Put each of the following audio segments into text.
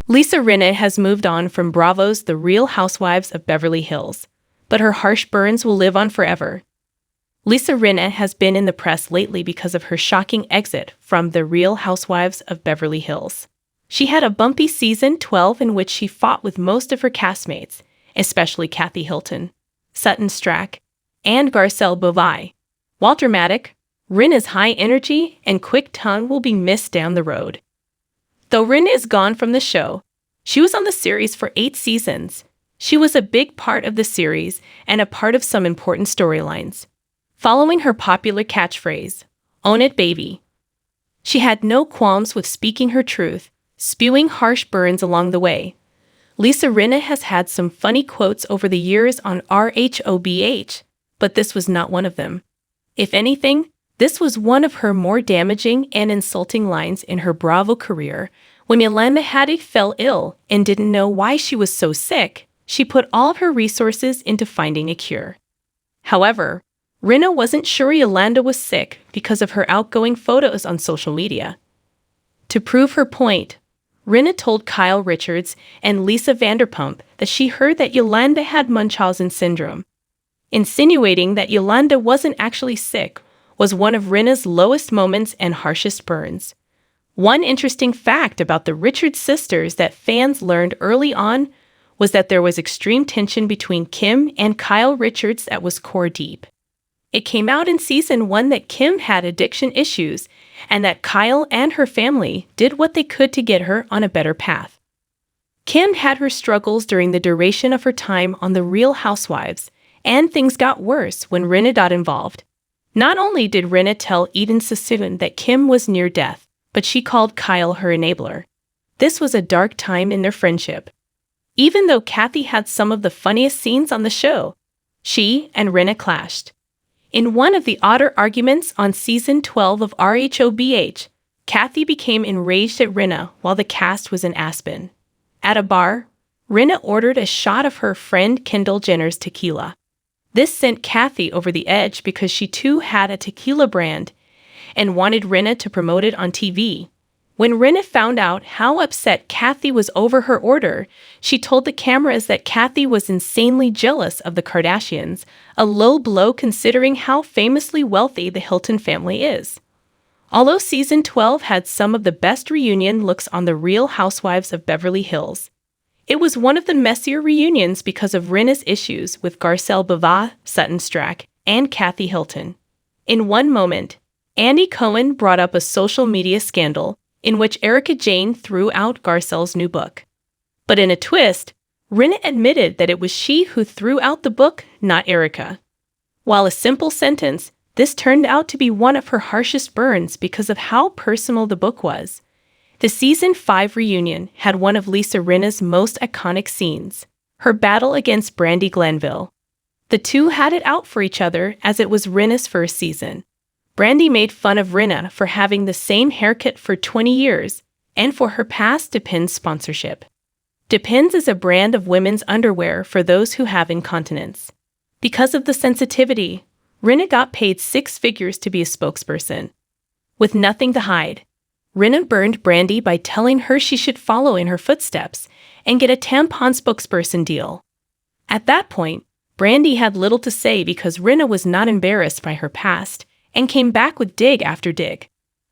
Lisa Rinna has moved on from Bravo's The Real Housewives of Beverly Hills, but her harsh burns will live on forever. Lisa Rinna has been in the press lately because of her shocking exit from The Real Housewives of Beverly Hills. She had a bumpy season 12 in which she fought with most of her castmates, especially Kathy Hilton, Sutton Stracke, and Garcelle Beauvais. While dramatic, Rinna's high energy and quick tongue will be missed down the road. Though Rinna is gone from the show, she was on the series for 8 seasons. She was a big part of the series and a part of some important storylines. Following her popular catchphrase, "Own it, baby," she had no qualms with speaking her truth, spewing harsh burns along the way. Lisa Rinna has had some funny quotes over the years on Rhobh, but this was not one of them. If anything, this was one of her more damaging and insulting lines in her Bravo career. When Yolanda Hadid fell ill and didn't know why she was so sick, she put all of her resources into finding a cure. However, Rinna wasn't sure Yolanda was sick because of her outgoing photos on social media. To prove her point, Rinna told Kyle Richards and Lisa Vanderpump that she heard that Yolanda had Munchausen syndrome. Insinuating that Yolanda wasn't actually sick was one of Rinna's lowest moments and harshest burns. One interesting fact about the Richards sisters that fans learned early on was that there was extreme tension between Kim and Kyle Richards that was core deep. It came out in season 1 that Kim had addiction issues and that Kyle and her family did what they could to get her on a better path. Kim had her struggles during the duration of her time on The Real Housewives, and things got worse when Rinna got involved. Not only did Rinna tell Eden Sassoon that Kim was near death, but she called Kyle her enabler. This was a dark time in their friendship. Even though Kathy had some of the funniest scenes on the show, she and Rinna clashed. In one of the odder arguments on season 12 of Rhobh, Kathy became enraged at Rinna while the cast was in Aspen. At a bar, Rinna ordered a shot of her friend Kendall Jenner's tequila. This sent Kathy over the edge because she too had a tequila brand and wanted Rinna to promote it on TV. When Rinna found out how upset Kathy was over her order, she told the cameras that Kathy was insanely jealous of the Kardashians, a low blow considering how famously wealthy the Hilton family is. Although season 12 had some of the best reunion looks on The Real Housewives of Beverly Hills, it was one of the messier reunions because of Rinna's issues with Garcelle Beauvais, Sutton Stracke, and Kathy Hilton. In one moment, Andy Cohen brought up a social media scandal in which Erika Jayne threw out Garcelle's new book. But in a twist, Rinna admitted that it was she who threw out the book, not Erika. While a simple sentence, this turned out to be one of her harshest burns because of how personal the book was. The season 5 reunion had one of Lisa Rinna's most iconic scenes, her battle against Brandi Glanville. The two had it out for each other as it was Rinna's first season. Brandi made fun of Rinna for having the same haircut for 20 years and for her past Depends sponsorship. Depends is a brand of women's underwear for those who have incontinence. Because of the sensitivity, Rinna got paid 6 figures to be a spokesperson. With nothing to hide, Rinna burned Brandi by telling her she should follow in her footsteps and get a tampon spokesperson deal. At that point, Brandi had little to say because Rinna was not embarrassed by her past and came back with dig after dig.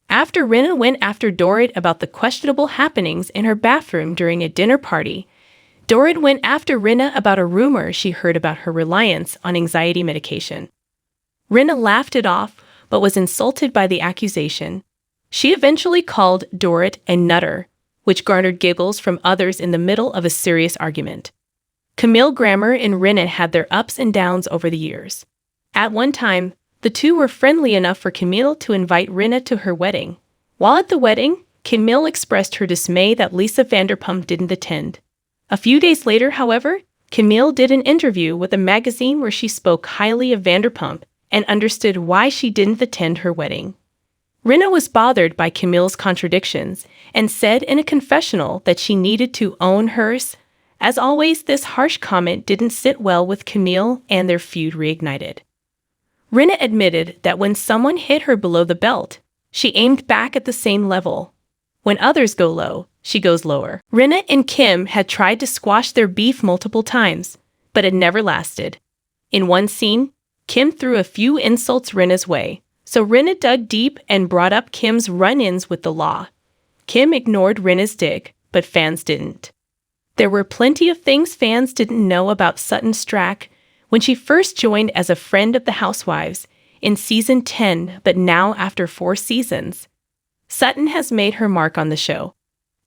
After Rinna went after Dorit about the questionable happenings in her bathroom during a dinner party, Dorit went after Rinna about a rumor she heard about her reliance on anxiety medication. Rinna laughed it off, but was insulted by the accusation. She eventually called Dorit a nutter, which garnered giggles from others in the middle of a serious argument. Camille Grammer and Rinna had their ups and downs over the years. At one time, the two were friendly enough for Camille to invite Rinna to her wedding. While at the wedding, Camille expressed her dismay that Lisa Vanderpump didn't attend. A few days later, however, Camille did an interview with a magazine where she spoke highly of Vanderpump and understood why she didn't attend her wedding. Rinna was bothered by Camille's contradictions and said in a confessional that she needed to own hers. As always, this harsh comment didn't sit well with Camille and their feud reignited. Rinna admitted that when someone hit her below the belt, she aimed back at the same level. When others go low, she goes lower. Rinna and Kim had tried to squash their beef multiple times, but it never lasted. In one scene, Kim threw a few insults Rinna's way, so Rinna dug deep and brought up Kim's run-ins with the law. Kim ignored Rinna's dig, but fans didn't. There were plenty of things fans didn't know about Sutton Stracke when she first joined as a friend of the Housewives in season 10, but now after 4 seasons. Sutton has made her mark on the show.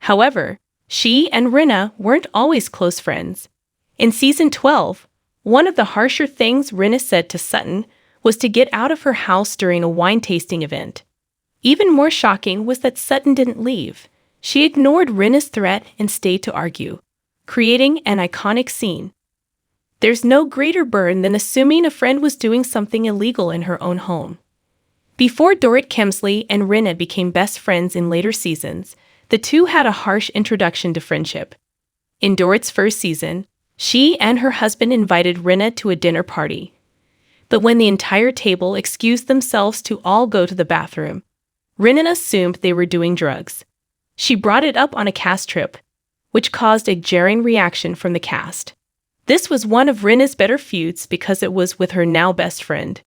However, she and Rinna weren't always close friends. In season 12, one of the harsher things Rinna said to Sutton was to get out of her house during a wine tasting event. Even more shocking was that Sutton didn't leave. She ignored Rinna's threat and stayed to argue, creating an iconic scene. There's no greater burn than assuming a friend was doing something illegal in her own home. Before Dorit Kemsley and Rinna became best friends in later seasons, the two had a harsh introduction to friendship. In Dorit's first season, she and her husband invited Rinna to a dinner party. But when the entire table excused themselves to all go to the bathroom, Rinna assumed they were doing drugs. She brought it up on a cast trip, which caused a jarring reaction from the cast. This was one of Rinna's better feuds because it was with her now best friend.